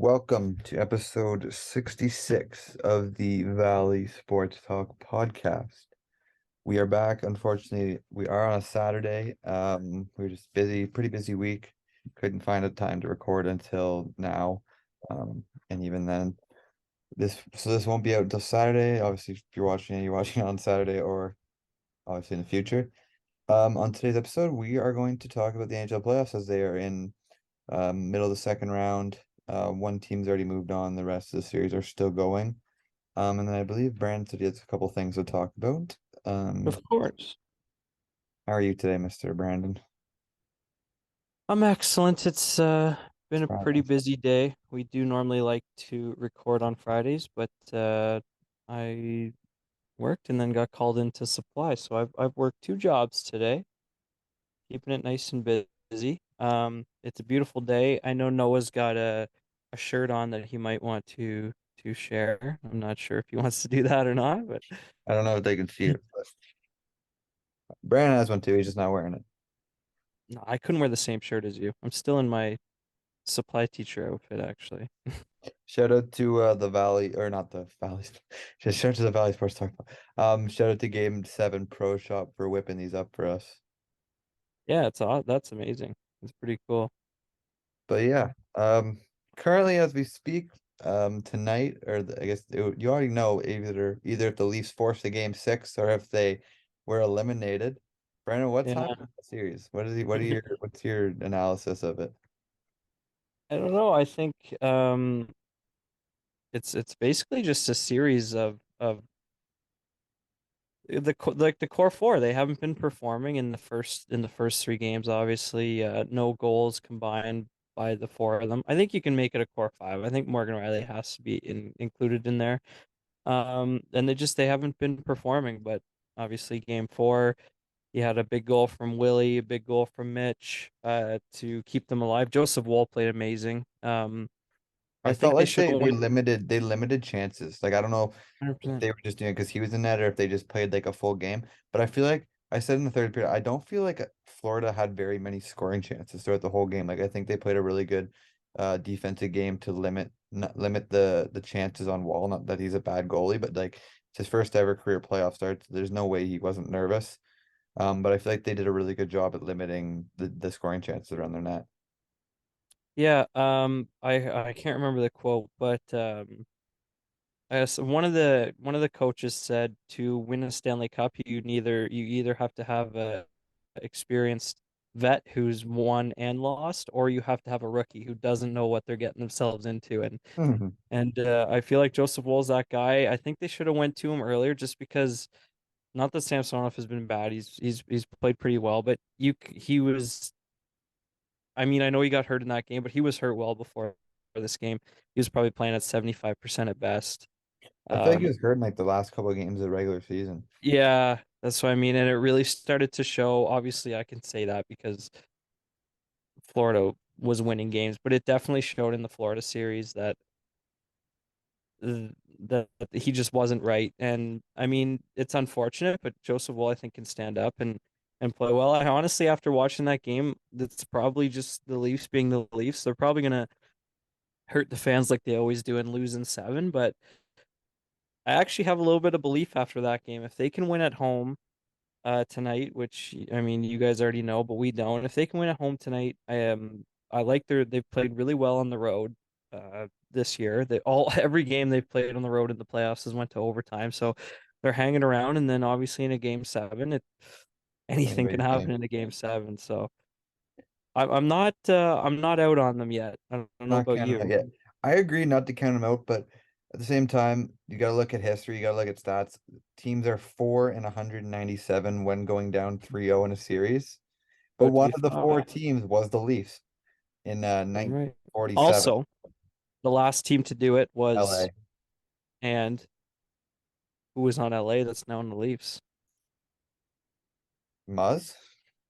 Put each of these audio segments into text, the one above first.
Welcome to episode 66 of the Valley Sports Talk podcast. We are back. Unfortunately, we are on a Saturday. We're just busy, pretty busy week. Couldn't find a time to record until now. And even then, this won't be out until Saturday. Obviously, if you're watching it on Saturday or obviously in the future. On today's episode, we are going to talk about the NHL playoffs as they are in middle of the second round. One team's already moved on. The rest of the series are still going. And then I believe Brandon said he has a couple things to talk about. Um, Of course. how are you today, Mr. Brandon? I'm excellent. It's been It's a pretty Friday. busy day. We do normally like to record on Fridays, but I worked and then got called into supply. So I've worked two jobs today, keeping it nice and busy. It's a beautiful day. I know Noah's got a shirt on that he might want to share. I'm not sure if he wants to do that or not, but I don't know if they can see it, but Brandon has one too. He's just not wearing it. no, I couldn't wear the same shirt as you. I'm still in my supply teacher outfit, actually. Shout out to the Valley, or not the Valley. Just shout out to the Valley Sports Talk. Shout out to Game 7 Pro Shop for whipping these up for us. Yeah, that's amazing. It's pretty cool. But yeah, currently as we speak, tonight, I guess you already know either if the Leafs force the game 6 or if they were eliminated. Brandon, what's Yeah. happening in the series? What's your analysis of it? I don't know. I think it's basically just a series of like the core four. They haven't been performing in the first three games, obviously. No goals combined by the four of them. I think you can make it a core five. I think Morgan Riley has to be included in there. And they haven't been performing, but obviously game four. He had a big goal from Willie, a big goal from Mitch, to keep them alive. Joseph Woll played amazing. I I felt think they like should have went they limited chances. Like I don't know if 100%. they were just doing it because he was in net or if they just played like a full game. But I feel like I said in the third period, I don't feel like Florida had very many scoring chances throughout the whole game. Like I think they played a really good defensive game to limit the chances on Wall. Not that he's a bad goalie, but like it's his first ever career playoff start. So there's no way he wasn't nervous. But I feel like they did a really good job at limiting the scoring chances around their net. Yeah, I can't remember the quote, but I guess one of the coaches said to win a Stanley Cup, you either have to have a experienced vet who's won and lost, or you have to have a rookie who doesn't know what they're getting themselves into. And I feel like Joseph Woll's that guy. I think they should have went to him earlier, just because not that Samsonov has been bad. He's played pretty well, but he was. I mean, I know he got hurt in that game, but he was hurt well before this game. He was probably playing at 75% at best. I feel like he Um, was hurt in like the last couple of games of the regular season. yeah, that's what I mean. And it really started to show. Obviously, I can say that because Florida was winning games, but it definitely showed in the Florida series that he just wasn't right. And I mean, it's unfortunate, but Joseph Woll, I think, can stand up and play well. I honestly, after watching that game, that's probably just the Leafs being the Leafs. They're probably gonna hurt the fans like they always do and lose in seven. But I actually have a little bit of belief after that game. If they can win at home tonight, which I mean you guys already know, but we don't. If they can win at home tonight, I like they've played really well on the road this year. They all every game they've played on the road in the playoffs has went to overtime. So they're hanging around, and then obviously in a game seven, anything can Anybody's happen game. in a game seven. So I'm not out on them yet. I don't know Not about counting out you. yet. I agree not to count them out, but at the same time, you got to look at history. You got to look at stats. Teams are 4 and 197 when going down 3-0 in a series. But About to one be of the four five. teams was the Leafs in Damn right. 1947, Also, the last team to do it was LA. and who was on LA that's now in the Leafs. Muzz?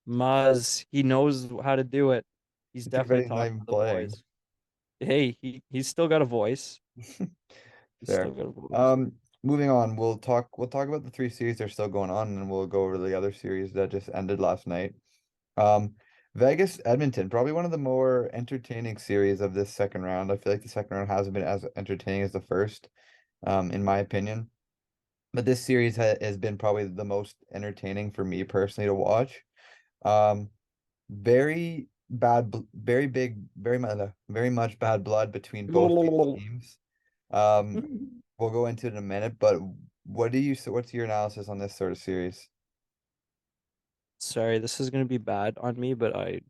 Muzz, he knows how to do it. He's Too bad definitely he's not talking even to the playing. boys. Hey, he's still got a voice. He's still Fair. got a voice. Moving on, we'll talk about the three series that are still going on, and we'll go over the other series that just ended last night. Um, Vegas, Edmonton, probably one of the more entertaining series of this second round. I feel like the second round hasn't been as entertaining as the first, in my opinion. But this series has been probably the most entertaining for me personally to watch. Um, very bad, very big, very much bad blood between both these teams. Um, we'll go into it in a minute, but what's your analysis on this sort of series? Sorry, this is gonna be bad on me, but I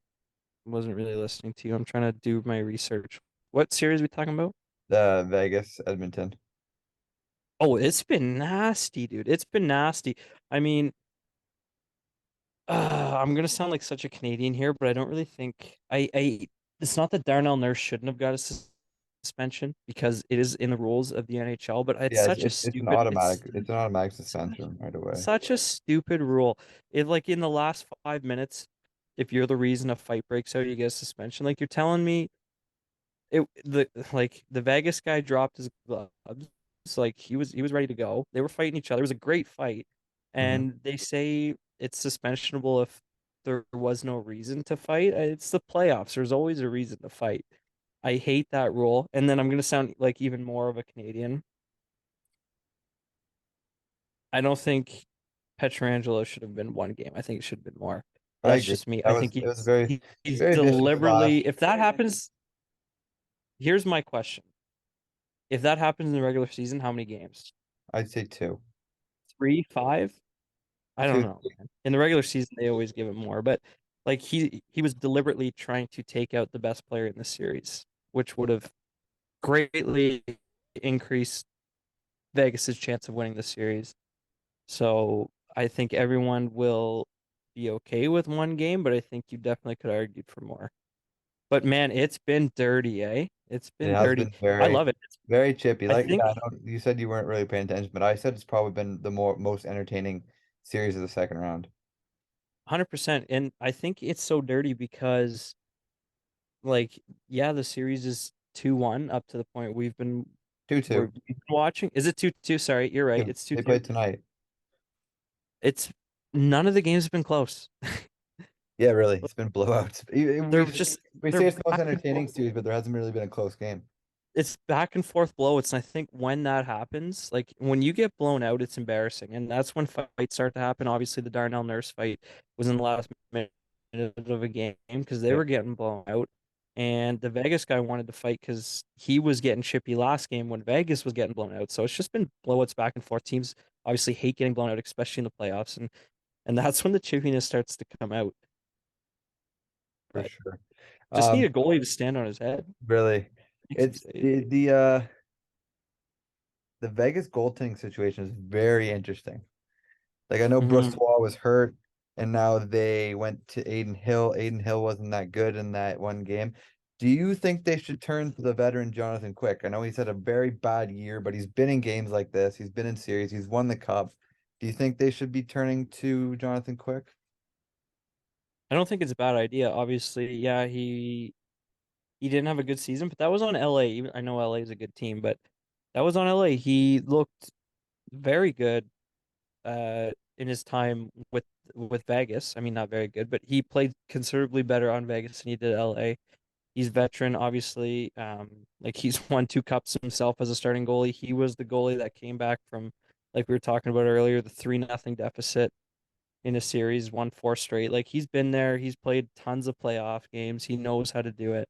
wasn't really listening to you. I'm trying to do my research. What series are we talking about? The Vegas, Edmonton. Oh, it's been nasty, dude. It's been nasty. I mean, I'm gonna sound like such a Canadian here, but I don't really think I it's not that Darnell Nurse shouldn't have got a suspension because it is in the rules of the NHL, but it's Yeah, such a stupid it's an automatic such, suspension right away. such a stupid rule. It like in the last 5 minutes, if you're the reason a fight breaks out, you get a suspension. Like you're telling me the Vegas guy dropped his gloves. Like he was ready to go. They were fighting each other. It was a great fight. Hmm. And they say it's suspensionable if there was no reason to fight. It's the playoffs. There's always a reason to fight. I hate that rule. And then I'm gonna sound like even more of a Canadian. I don't think Petrangelo should have been one game. I think it should have been more. I That's agree. just me. That I was think it was he's very vicious deliberately, clash. if that happens, here's my question. If that happens in the regular season, how many games? I'd say two. 3, 5? I don't Two. know, man. In the regular season, they always give it more, but like he was deliberately trying to take out the best player in the series, which would have greatly increased Vegas's chance of winning the series. So I think everyone will be okay with one game, but I think you definitely could have argued for more. But man, it's been dirty, eh? It's It been has dirty. been I love it. very chippy. I Like, yeah, think I know you said you weren't really paying attention, but I said it's probably been the most entertaining series of the second round. 100%. And I think it's so dirty because, like, yeah, the series is 2-1 up to the point we've 2-2. been watching. Is it 2-2? Sorry, you're right. Two. It's They 2-2. played tonight. It's none of the games have been close. Yeah, really. It's been blowouts. They're just We they're say it's the most back and entertaining forth. series, but there hasn't really been a close game. It's back and forth blowouts. And I think when that happens, like when you get blown out, it's embarrassing. And that's when fights start to happen. Obviously, the Darnell Nurse fight was in the last minute of a game because they Yeah, were getting blown out. And the Vegas guy wanted to fight because he was getting chippy last game when Vegas was getting blown out. So it's just been blowouts back and forth. Teams obviously hate getting blown out, especially in the playoffs. And that's when the chippiness starts to come out. for But sure. just need a Um, goalie to stand on his head. really, Makes me it's say, the Vegas goaltending situation is very interesting. Like I know mhm. Brossoit was hurt, and now they went to Aiden Hill. Aiden Hill wasn't that good in that one game. Do you think they should turn to the veteran Jonathan Quick? I know he's had a very bad year, but he's been in games like this. He's been in series. He's won the cup. Do you think they should be turning to Jonathan Quick? I don't think it's a bad idea. Obviously, yeah, he didn't have a good season, but that was on LA. Even I know LA is a good team, but that was on LA. He looked very good in his time with Vegas. I mean, not very good, but he played considerably better on Vegas than he did LA. He's veteran, obviously. Like he's won 2 cups himself as a starting goalie. He was the goalie that came back from, like we were talking about earlier, the 3-0 deficit in a series, won 4 straight. Like he's been there. He's played tons of playoff games. He knows how to do it.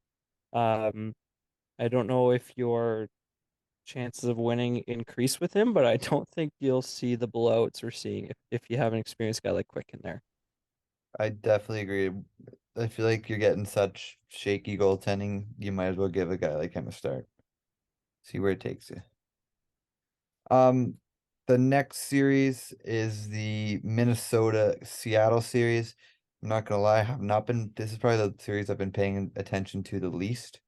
Um, I don't know if your chances of winning increase with him, but I don't think you'll see the blowouts we're seeing if you have an experienced guy like Quick in there. I definitely agree. I feel like you're getting such shaky goaltending. You might as well give a guy like him a start. See where it takes you. Um, the next series is the Minnesota Seattle series. I'm not gonna lie, I have not been. This is probably the series I've been paying attention to the least.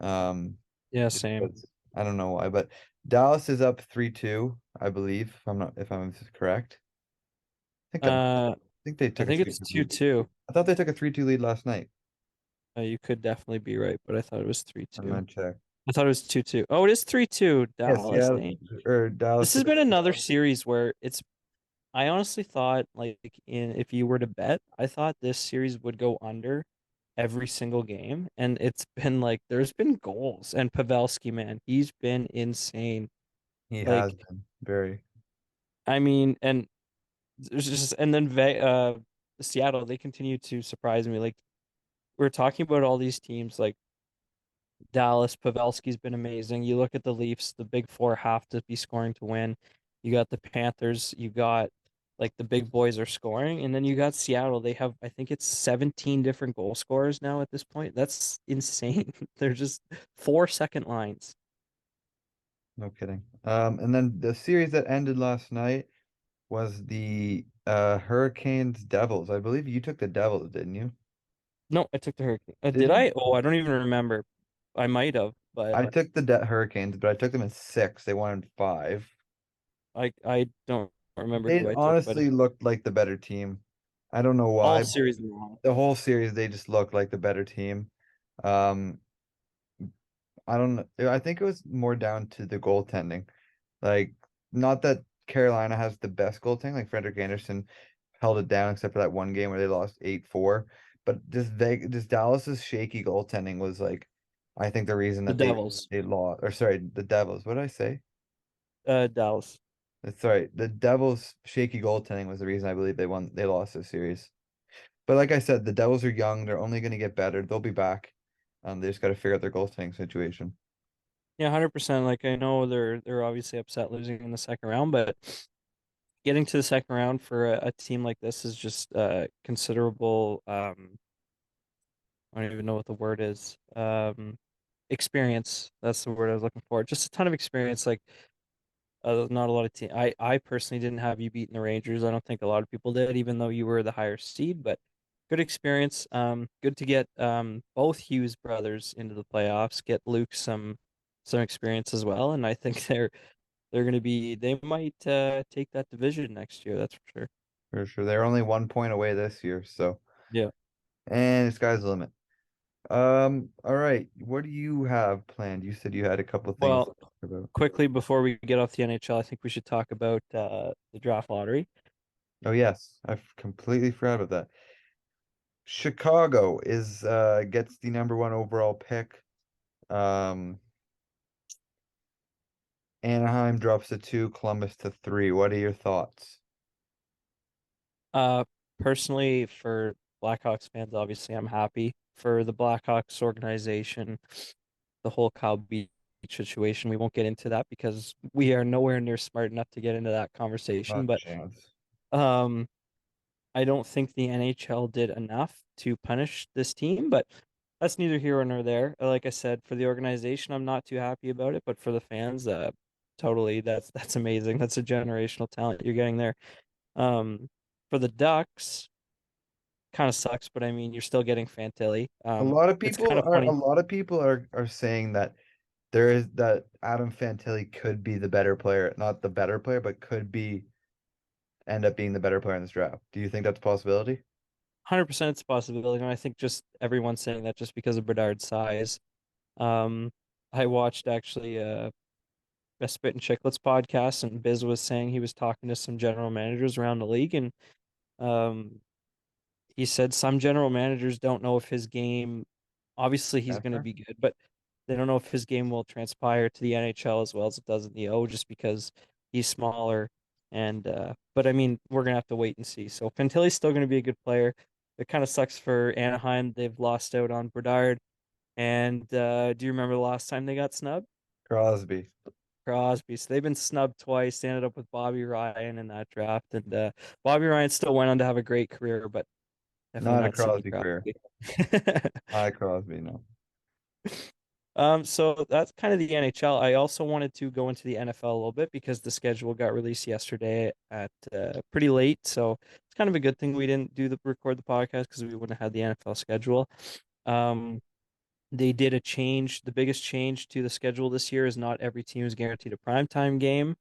Um, Yeah, just same. 'cause- I don't know why, but Dallas is up 3-2, I believe. If I'm correct. I Uh, think they I took a think it's 3-2 lead. 2-2. I thought they took a 3-2 lead last night. You could definitely be right, but I thought it was three I'm two. gonna check. I thought it was 2-2. Oh, it is 3-2 Yes, Dallas. yeah, Dang. or This Dallas has took. been another series where it's I honestly thought like in if you were to bet, I thought this series would go under every single game, and it's been like there's been goals, and Pavelski, man, he's been insane. He has Like, been very. I mean, and there's just and then Seattle, they continue to surprise me. Like we're talking about all these teams, like Dallas, Pavelski's been amazing. You look at the Leafs, the big four have to be scoring to win. You got the Panthers, you got like the big boys are scoring, and then you got Seattle. They have, I think it's 17 different goal scorers now at this point. That's insane. They're just four second lines. No kidding. And then the series that ended last night was the Hurricanes Devils. I believe you took the Devils, didn't you? No, I took the Hurricane. Did Did you? I? Oh, I don't even remember. I might have, but I took the De Hurricanes, but I took them in six. They won in five. I don't remember They who I took, but honestly looked like the better team. I don't know all why. series long. The whole series, they just looked like the better team. Um, I don't know. I think it was more down to the goaltending. Like, not that Carolina has the best goaltending, like Frederick Anderson held it down except for that one game where they lost 8-4. But just Dallas's shaky goaltending was like, I think the reason The that Devils, they lost, or sorry, the Devils. What did I say? Dallas. Sorry, the Devils' shaky goaltending was the reason I believe they lost this series. But like I said, the Devils are young. They're only going to get better. They'll be back. They just got to figure out their goaltending situation. Yeah, 100%. Like I know they're obviously upset losing in the second round, but getting to the second round for a team like this is just considerable I don't even know what the word is. Experience. That's the word I was looking for. Just a ton of experience. Like not a lot of team. I personally didn't have you beating the Rangers. I don't think a lot of people did, even though you were the higher seed, but good experience. Good to get both Hughes brothers into the playoffs, get Luke some experience as well, and I think they're going to be they might take that division next year. That's for sure. For sure. They're only 1 point away this year, so Yeah. and the sky's the limit. All right. What do you have planned? You said you had a couple of things to Well, talk about. quickly before we get off the NHL, I think we should talk about the draft lottery. Oh yes, I've completely forgot about that. Chicago is gets the number one overall pick. Um, Anaheim drops to two, Columbus to three. What are your thoughts? Uh, Personally, for Blackhawks fans, obviously, I'm happy for the Blackhawks organization, the whole Kyle Beach situation. We won't get into that because we are nowhere near smart enough to get into that conversation. Not a But chance. um, I don't think the NHL did enough to punish this team. But that's neither here nor there. Like I said, for the organization, I'm not too happy about it. But for the fans, totally, that's amazing. That's a generational talent you're getting there. Um, for the Ducks kind of sucks, but I mean, you're still getting Fantilli. It's kind of A funny. lot of people are saying that there is that Adam Fantilli could be the better player, not the better player, but could be end up being the better player in this draft. Do you think that's a possibility? 100% it's a possibility, and I think just everyone's saying that just because of Bedard's size. Um, I watched actually a Spit and Chicklets podcast, and Biz was saying he was talking to some general managers around the league, and um, he said some general managers don't know if his game, obviously he's going to Transfer? be good, but they don't know if his game will transpire to the NHL as well as it does in the O, just because he's smaller. And but I mean, we're gonna have to wait and see. So Fantilli's still gonna be a good player. It kind of sucks for Anaheim. They've lost out on Bedard. And do you remember the last time they got snubbed? Crosby. Crosby. So they've been snubbed twice. They ended up with Bobby Ryan in that draft, and Bobby Ryan still went on to have a great career, but definitely Not a not Sidney Crosby career. Crosby. Not a Crosby, no. So that's kind of the NHL. I also wanted to go into the NFL a little bit because the schedule got released yesterday at pretty late. So it's kind of a good thing we didn't record the podcast because we wouldn't have had the NFL schedule. Um, they did a change. The biggest change to the schedule this year is not every team is guaranteed a primetime game.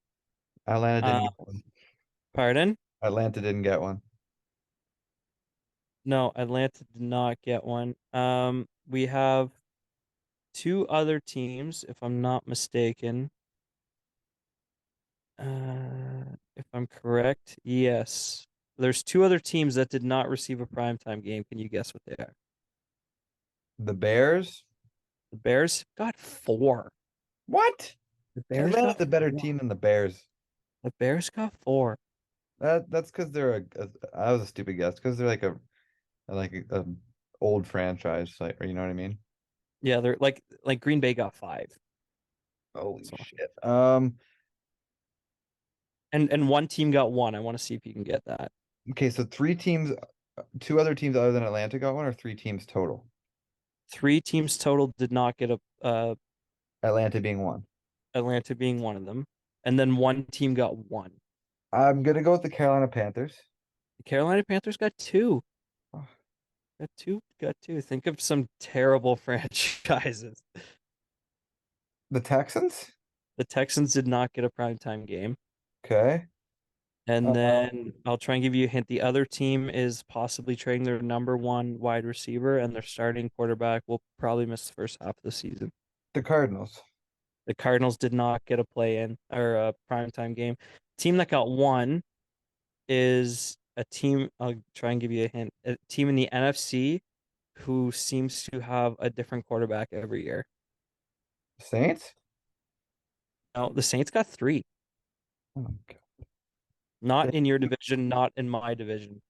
Atlanta Uh, didn't get one. Pardon? Atlanta didn't get one. No, Atlanta did not get one. We have two other teams, if I'm not mistaken. If I'm correct, yes. There's two other teams that did not receive a primetime game. Can you guess what they are? The Bears? The Bears got four. What? The Bears Atlanta's got a better four. team than the Bears. The Bears got four. That's because they're that was a stupid guess because they're like a old franchise, like, or you know what I mean? Yeah, they're like Green Bay got five. Holy So shit. and one team got one. I want to see if you can get that. Okay, so three teams, two other teams other than Atlanta got one, or three teams total? Three teams total did not get a Atlanta being one. Atlanta being one of them, and then one team got one. I'm gonna go with the Carolina Panthers. The Carolina Panthers got two. Oh, Got two. Got two. Think of some terrible franchises. the Texans? The Texans did not get a primetime game. Okay. And Um, then I'll try and give you a hint. The other team is possibly trading their number one wide receiver, and their starting quarterback will probably miss the first half of the season. the Cardinals. The Cardinals did not get a play in or a primetime game. Team that got one is a team. I'll try and give you a hint. A team in the NFC who seems to have a different quarterback every year. Saints? Now, the Saints got three. Oh, God. Not The, in your division, not in my division.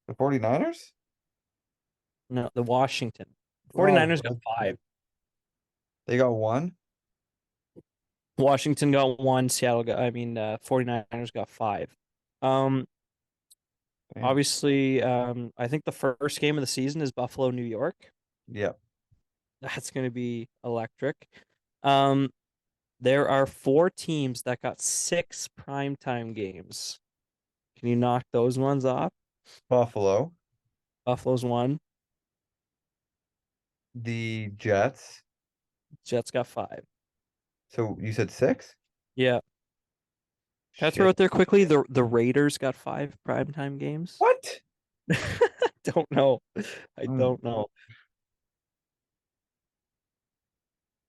the 49ers? No, the Washington. Oh, 49ers got five. they got one. Washington got one. Seattle got, 49ers got five. Um, Damn. Obviously, I think the first game of the season is Buffalo, New York. Yeah. That's going to be electric. Um, there are four teams that got six primetime games. Can you knock those ones off? Buffalo, Buffalo's one. the Jets. Jets got five. So you said six? Yeah. Can I throw Shit. out there quickly? The Raiders got five primetime games. What? Don't know. I Oh. don't know.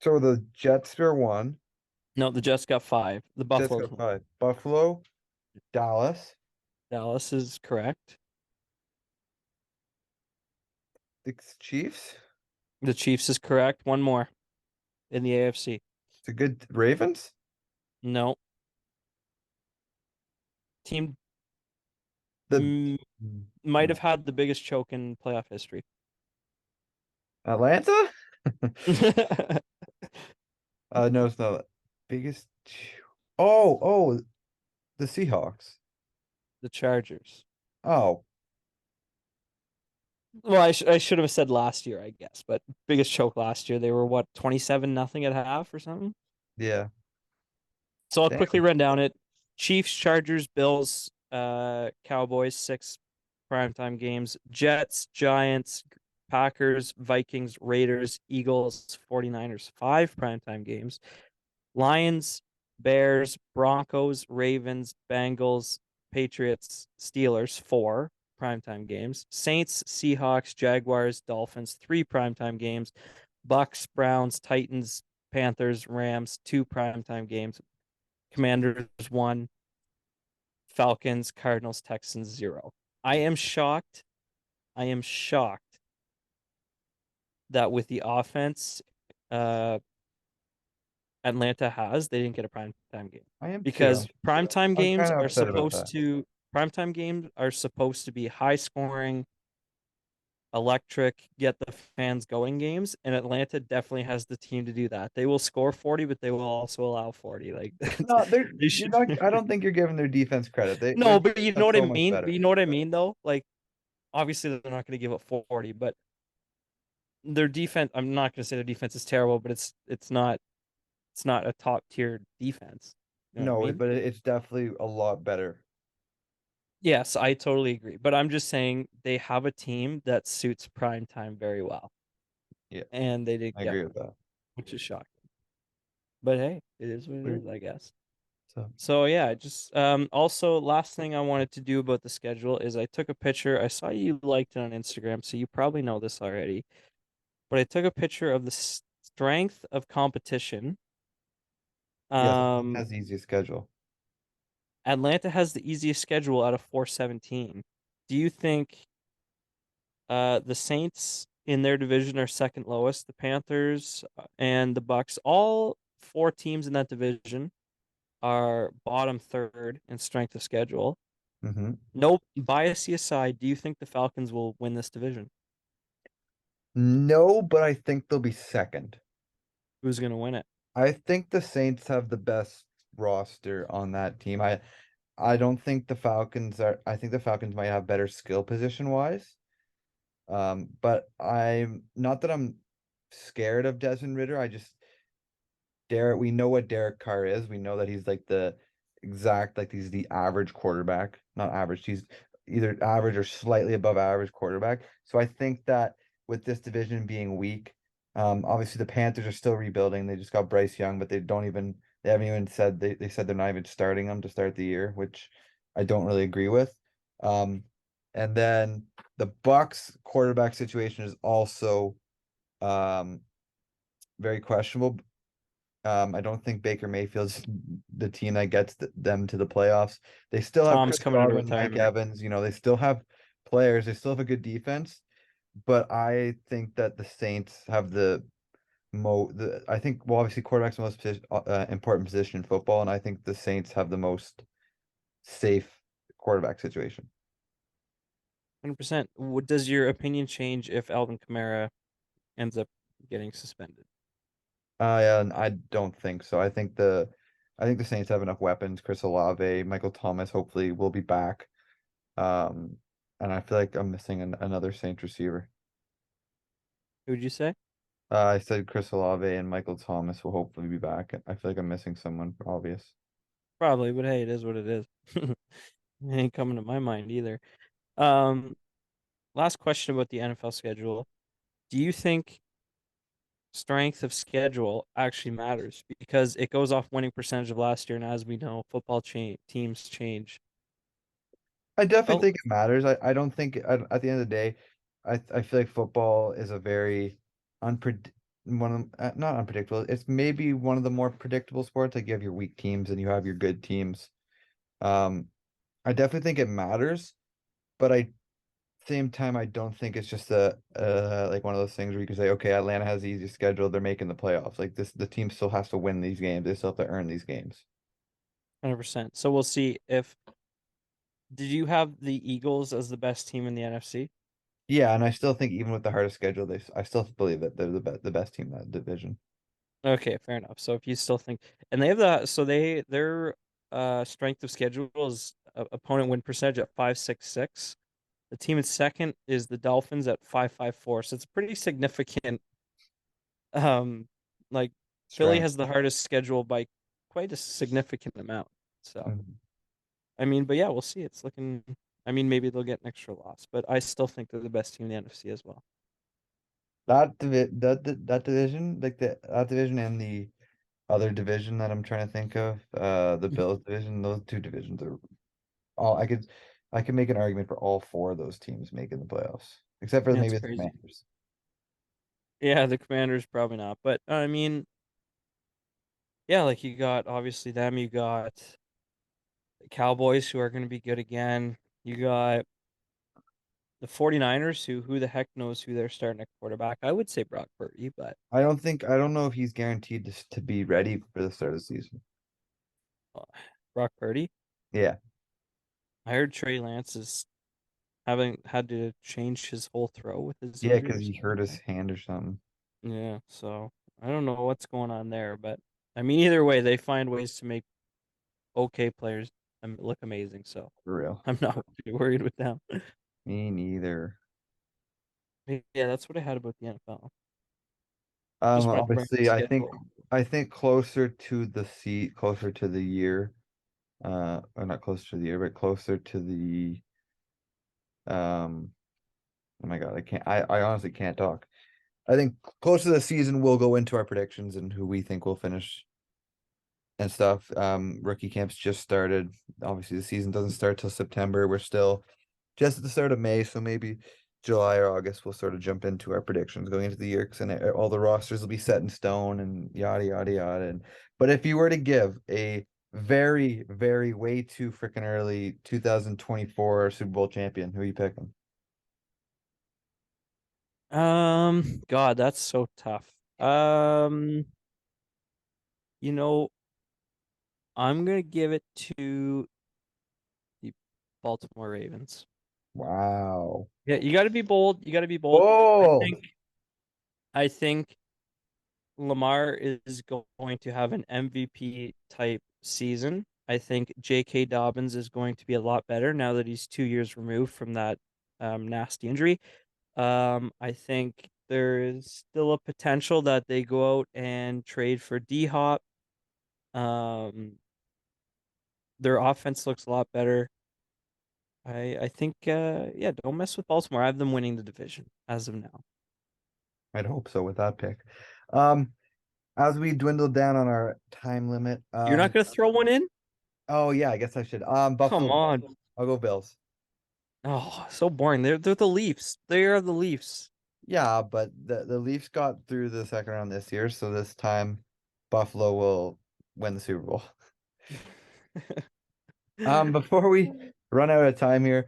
So the Jets are one. No, the Jets got five. The Jets Buffalo's got one. five. Buffalo, Dallas, Dallas is correct. the Chiefs. The Chiefs is correct. One more in the AFC. It's a good Ravens. No. Team The mm, might have had the biggest choke in playoff history. Atlanta? The No, it's not. Biggest. Oh, the Seahawks. Chargers. Oh, Well, I should have said last year, I guess, but biggest choke last year. They were what, 27 nothing at half or something? yeah. So I'll quickly Damn. run down it. Chiefs, Chargers, Bills, Cowboys, six primetime games. Jets, Giants, Packers, Vikings, Raiders, Eagles, 49ers, five primetime games. Lions, Bears, Broncos, Ravens, Bengals, Patriots, Steelers, four primetime games. Saints, Seahawks, Jaguars, Dolphins, three primetime games. Bucks, Browns, Titans, Panthers, Rams, two primetime games. Commanders, one. Falcons, Cardinals, Texans, zero. I am shocked. I am shocked that with the offense uh, Atlanta has, they didn't get a prime time game I am too. because primetime I'm games kind of are upset about supposed that. to primetime games are supposed to be high scoring, electric, get the fans going games, and Atlanta definitely has the team to do that. They will score 40, but they will also allow 40. Like No, they you're should not. I don't think you're giving their defense credit. Their No, but defense you know is what so I much mean? But better. you know what I mean though? Like obviously they're not going to give up 40, but their defense, I'm not going to say their defense is terrible, but it's not a top tier defense. You know what I No, mean? but it's definitely a lot better. Yes, I totally agree. But I'm just saying they have a team that suits prime time very well. Yeah, And they didn't I get agree with one, that. which is shocking. But hey, it is what it Weird. is, I guess. So, So yeah, just also last thing I wanted to do about the schedule is I took a picture. I saw you liked it on Instagram, so you probably know this already. But I took a picture of the strength of competition, Yes, it um, has the easiest schedule. Atlanta has the easiest schedule out of 417. Do you think the Saints in their division are second lowest? The Panthers and the Bucks, all four teams in that division, are bottom third in strength of schedule. Hmm. No bias aside, do you think the Falcons will win this division? No, but I think they'll be second. Who's going to win it? I think the Saints have the best roster on that team. I don't think the Falcons are. I think the Falcons might have better skill position wise. But I'm not that I'm scared of Desmond Ritter. I just Derek, we know what Derek Carr is. We know that he's like the exact, like he's the average quarterback, not average. He's either average or slightly above average quarterback. So I think that with this division being weak, obviously the Panthers are still rebuilding. They just got Bryce Young, but they haven't even said they said they're not even starting him to start the year, which I don't really agree with. Um, and then the Bucks quarterback situation is also um very questionable. I don't think Baker Mayfield's the team that gets them to the playoffs. They still have Tom's Chris coming into Godwin, Mike retirement. Evans, they still have players, they still have a good defense, but I think that the Saints have I think, well, obviously quarterback's the most important position in football, and I think the Saints have the most safe quarterback situation. 100%. Does your opinion change if Alvin Kamara ends up getting suspended? Yeah, and I don't think so. I think the Saints have enough weapons. Chris Olave, Michael Thomas hopefully will be back. Um, and I feel like I'm missing another Saints receiver. Who would you say? I said Chris Olave and Michael Thomas will hopefully be back. I feel like I'm missing someone obvious. Probably, but hey, it is what it is. It ain't coming to my mind either. Um, Last question about the NFL schedule. Do you think strength of schedule actually matters? Because it goes off winning percentage of last year, and as we know, football teams change. I definitely Oh, think it matters. I don't think at the end of the day, I feel like football is a very unpred one of not unpredictable. It's maybe one of the more predictable sports. Like you have your weak teams and you have your good teams. Um, I definitely think it matters, but I same time, I don't think it's just a like one of those things where you can say, okay, Atlanta has the easiest schedule, they're making the playoffs. Like this, the team still has to win these games. They still have to earn these games. 100%. So we'll see if did you have the Eagles as the best team in the NFC? Yeah, and I still think even with the hardest schedule, I still believe that they're the best team in that division. Okay, fair enough. So if you still think, and they have the so their strength of schedule is opponent win percentage at 5.66. The team in second is the Dolphins at 5.54. So it's pretty significant. Um, like Philly Strength. has the hardest schedule by quite a significant amount. So Mhm. I mean, but yeah, we'll see. It's looking. I mean, maybe they'll get an extra loss, but I still think they're the best team in the NFC as well. That division, like that division and the other division that I'm trying to think of, the Bills division, those two divisions are all I could make an argument for all four of those teams making the playoffs, except for Yeah, it's maybe the crazy. Commanders. Yeah, the Commanders probably not, but I mean, yeah, like you got obviously them, you got the Cowboys who are going to be good again. You got the 49ers who the heck knows who they're starting at quarterback. I would say Brock Purdy, but I don't know if he's guaranteed to be ready for the start of the season. uh, Brock Purdy. Yeah. I heard Trey Lance is having had to change his whole throw with his Yeah, injury because or he something hurt like his that. hand or something. Yeah, so I don't know what's going on there, but I mean, either way, they find ways to make okay players look amazing. So For real. I'm not too worried with them. Me neither. Yeah, that's what I had about the NFL. Just wanted to bring up the Obviously schedule. I think closer to the year, or not closer to the year, but closer to the um oh my God, I honestly can't talk. I think closer to the season we'll go into our predictions and who we think will finish and stuff. Rookie camps just started. Obviously, the season doesn't start till September. We're still just at the start of May, so maybe. July or August, we'll sort of jump into our predictions going into the year because then all the rosters will be set in stone and yada yada yada. But if you were to give a very, very way too freaking early 2024 Super Bowl champion, who are you picking? God, that's so tough. You know, I'm gonna give it to the Baltimore Ravens. Wow. Yeah, you got to be bold. You got to be bold. I Bold. think I think Lamar is going to have an MVP type season. I think J.K. Dobbins is going to be a lot better now that he's 2 years removed from that nasty injury. I think there is still a potential that they go out and trade for D Hop. Um, their offense looks a lot better. I think yeah, don't mess with Baltimore. I have them winning the division as of now. I'd hope so with that pick. Um, as we dwindle down on our time limit, You're not gonna throw one in? oh yeah, I guess I should. Come Buffalo Bills. on. I'll go Bills. Oh, so boring. They're the Leafs. They are the Leafs. Yeah, but the Leafs got through the second round this year, so this time Buffalo will win the Super Bowl. Before we run out of time here,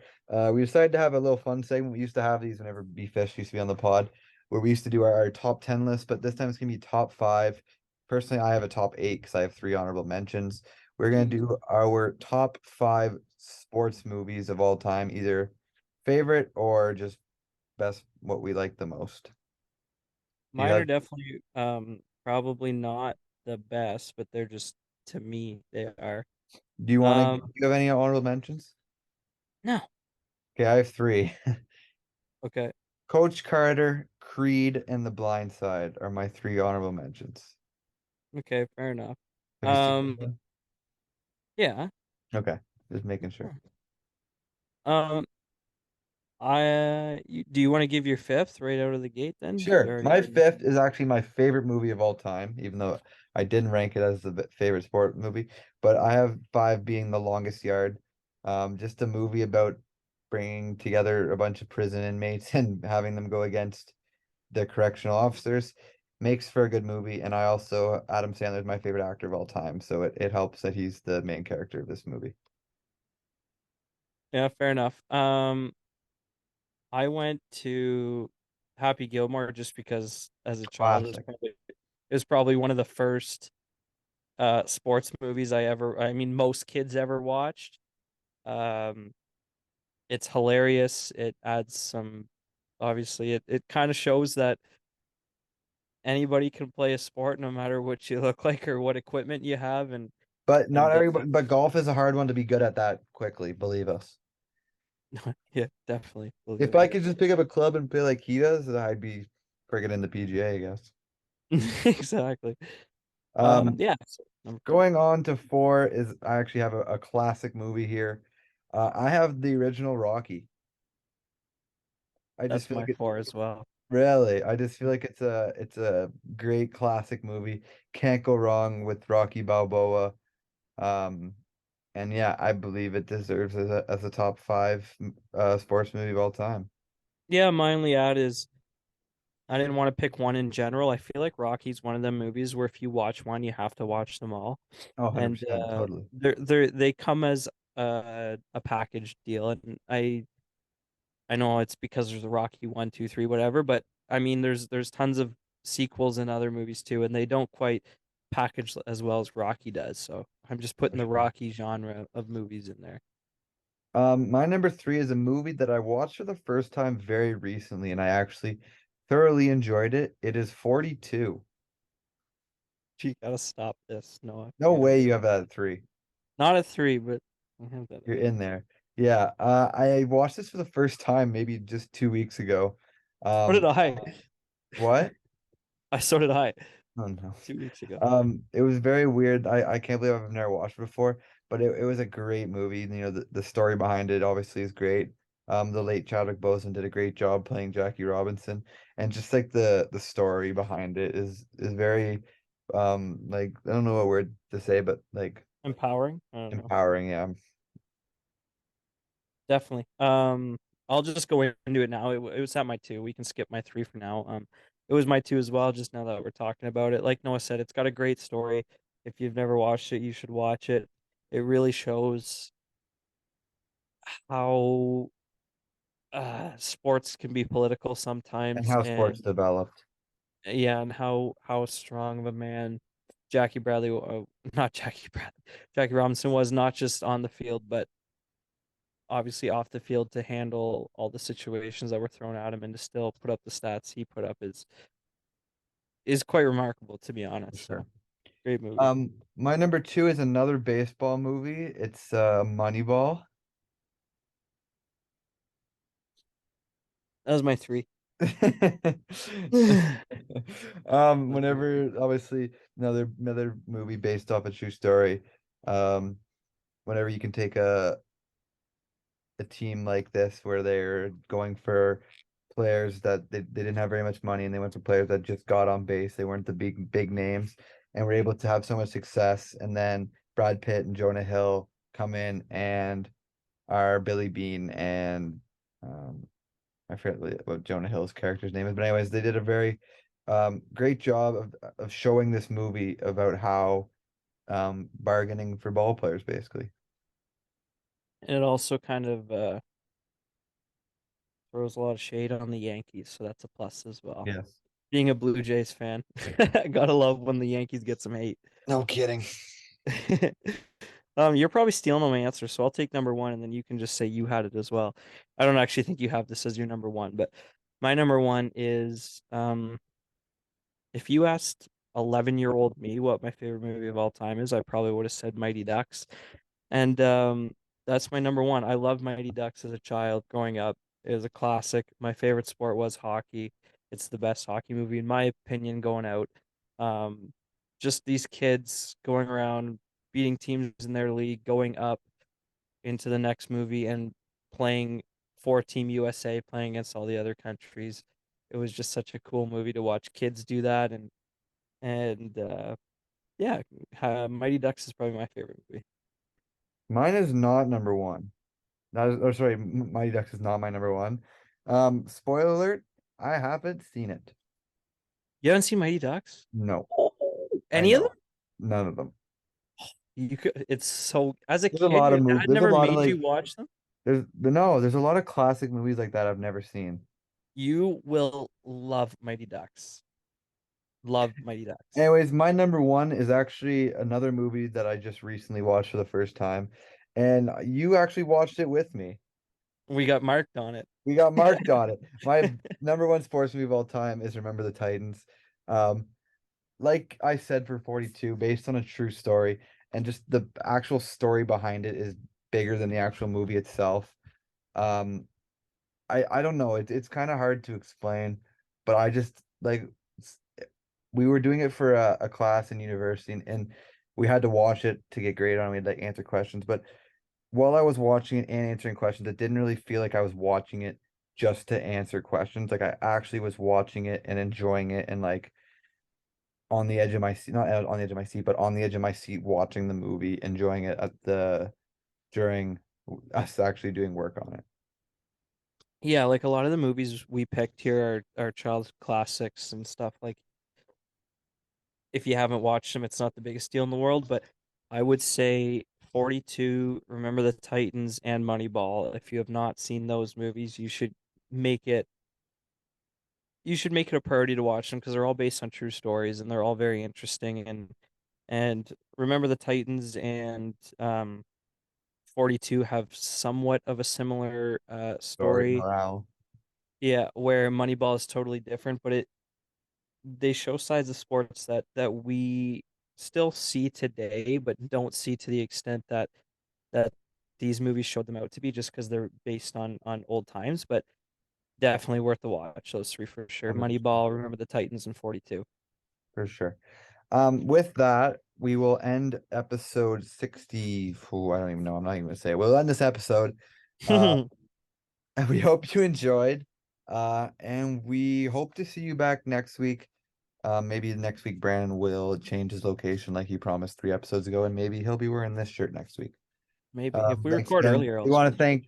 we decided to have a little fun segment. We used to have these whenever B-Fish used to be on the pod, where we used to do our top 10 list, but this time it's gonna be top five. Personally, I have a top eight because I have three honorable mentions. We're gonna Jeez. do our top five sports movies of all time, either favorite or just best what we like the most. Do you Mine are have definitely probably not the best, but they're just to me they are. do you want to do Um you have any honorable mentions? no. Okay, I have three. Okay. Coach Carter, Creed, and The Blind Side are my three honorable mentions. Okay, fair enough. Have you seen Um them? yeah. Okay, just making sure. Sure. Um do you want to give your fifth right out of the gate then? You Sure. already My gave me. fifth is actually my favorite movie of all time, even though I didn't rank it as the favorite sport movie. But I have five being The Longest Yard. Just a movie about bringing together a bunch of prison inmates and having them go against the correctional officers. Makes for a good movie. And I also, Adam Sandler is my favorite actor of all time. So it helps that he's the main character of this movie. Yeah, fair enough. I went to Happy Gilmore just because as a child Classic. it was probably one of the first sports movies I mean most kids ever watched. Um it's hilarious. It adds some obviously it kind of shows that anybody can play a sport no matter what you look like or what equipment you have But not and everybody, but golf is a hard one to be good at that quickly, believe us. yeah, definitely believe If it. I could just pick up a club and play like he does, I'd be friggin' in the PGA, I guess. Exactly. Um, Yeah, so number four. Going on to four is I actually have a classic movie here. I have the original Rocky. I just That's feel my like it four as well. really, I just feel like it's a great classic movie. Can't go wrong with Rocky Balboa. Um, and yeah, I believe it deserves as a top five sports movie of all time. Yeah, my only add is I didn't want to pick one in general. I feel like Rocky's one of them movies where if you watch one, you have to watch them all. Oh, And 100%, totally. they come as a package deal. And I know it's because there's a Rocky one, two, three, whatever, but I mean there's tons of sequels and other movies too, and they don't quite package as well as Rocky does. So I'm just For putting the sure. Rocky genre of movies in there. My number three is a movie that I watched for the first time very recently, and I actually thoroughly enjoyed it. It is 42. Gee, gotta stop this. No, No I way haven't. you have that at three. Not a three, but I have that You're at in three. there. Yeah, I watched this for the first time maybe just 2 weeks ago. So did Um, I. what? I so did I Oh no. 2 weeks ago. It was very weird. I can't believe I've never watched it before, but it was a great movie. You know, the story behind it obviously is great. The late Chadwick Boseman did a great job playing Jackie Robinson, and just like the story behind it is very like I don't know what word to say, but like Empowering? I don't know. empowering. Yeah. Definitely. I'll just go into it now. It was at my two. We can skip my three for now. It was my two as well, just now that we're talking about it. Like Noah said, it's got a great story. If you've never watched it, you should watch it. It really shows how sports can be political And sometimes, how sports and developed. yeah, and how strong of a man Jackie Bradley, not Jackie Bradley, Jackie Robinson was, not just on the field, but obviously off the field to handle all the situations that were thrown at him and to still put up the stats he put up is quite remarkable, to be For honest. sure. So great movie. My number two is another baseball movie. It's Moneyball. That was my three. Whenever obviously another movie based off a true story. Um, Whenever you can take a team like this where they're going for players that they didn't have very much money and they went for players that just got on base. They weren't the big names and were able to have so much success. And then Brad Pitt and Jonah Hill come in and are Billy Bean and I forget what Jonah Hill's character's name is, but anyways, they did a very great job of showing this movie about how bargaining for ball players basically. And it also kind of throws a lot of shade on the Yankees, so that's a plus as well. Yes. Being a Blue Jays fan, gotta love when the Yankees get some hate. No kidding. You're probably stealing my answer, so I'll take number one, and then you can just say you had it as well. I don't actually think you have this as your number one, but my number one is if you asked 11-year-old me what my favorite movie of all time is, I probably would have said Mighty Ducks. And that's my number one. I loved Mighty Ducks as a child growing up. It was a classic. My favorite sport was hockey. It's the best hockey movie, in my opinion, going out. Um, just these kids going around, beating teams in their league, going up into the next movie and playing for Team USA, playing against all the other countries. It was just such a cool movie to watch kids do that, and yeah, Mighty Ducks is probably my favorite movie. Mine is not number one. That is, or sorry, Mighty Ducks is not my number one. Spoiler alert, I haven't seen it. You haven't seen Mighty Ducks? No, I Any of them? know. None of them. You could. It's so. As a There's a kid, lot your of movies. dad There's a never lot of made like you watch them. there's a lot of classic movies like that I've never seen. You will love Mighty Ducks. Love Mighty Ducks. Anyways, my number one is actually another movie that I just recently watched for the first time, and you actually watched it with me. We got marked on it. We got marked on it. My number one sports movie of all time is Remember the Titans. Um, like I said for 42, based on a true story, and just the actual story behind it is bigger than the actual movie itself. Um, I don't know. It's kind of hard to explain, but I just like s- we were doing it for a class in university, and we had to watch it to get graded on. We had to like, answer questions, but while I was watching it and answering questions, it didn't really feel like I was watching it just to answer questions. Like I actually was watching it and enjoying it and like on the edge of my seat, not on the edge of my seat, but on the edge of my seat watching the movie, enjoying it at the during us actually doing work on it. Yeah, like a lot of the movies we picked here are child classics and stuff. Like if you haven't watched them, it's not the biggest deal in the world, but I would say 42, Remember the Titans, and Moneyball. If you have not seen those movies, make it you should make it a priority to watch them because they're all based on true stories and they're all very interesting and Remember the Titans and 42 have somewhat of a similar Story story. morale, Yeah, where Moneyball is totally different, but it they show sides of sports that we still see today, but don't see to the extent that these movies showed them out to be, just because they're based on old times. But definitely worth the watch. Those three for sure. 100%, Moneyball, Remember the Titans, and 42. for sure. With that, we will end episode 60. Ooh, I don't even know. I'm not even gonna say it. We'll end this episode. Uh, and we hope you enjoyed. And we hope to see you back next week. Maybe next week Brandon will change his location like he promised 3 episodes ago, and maybe he'll be wearing this shirt next week. Maybe if we Thanks record again. earlier, We I'll want to stream.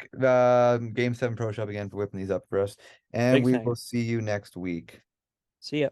thank Game 7 Pro Shop again for whipping these up for us. And Big we thing. will see you next week. See ya.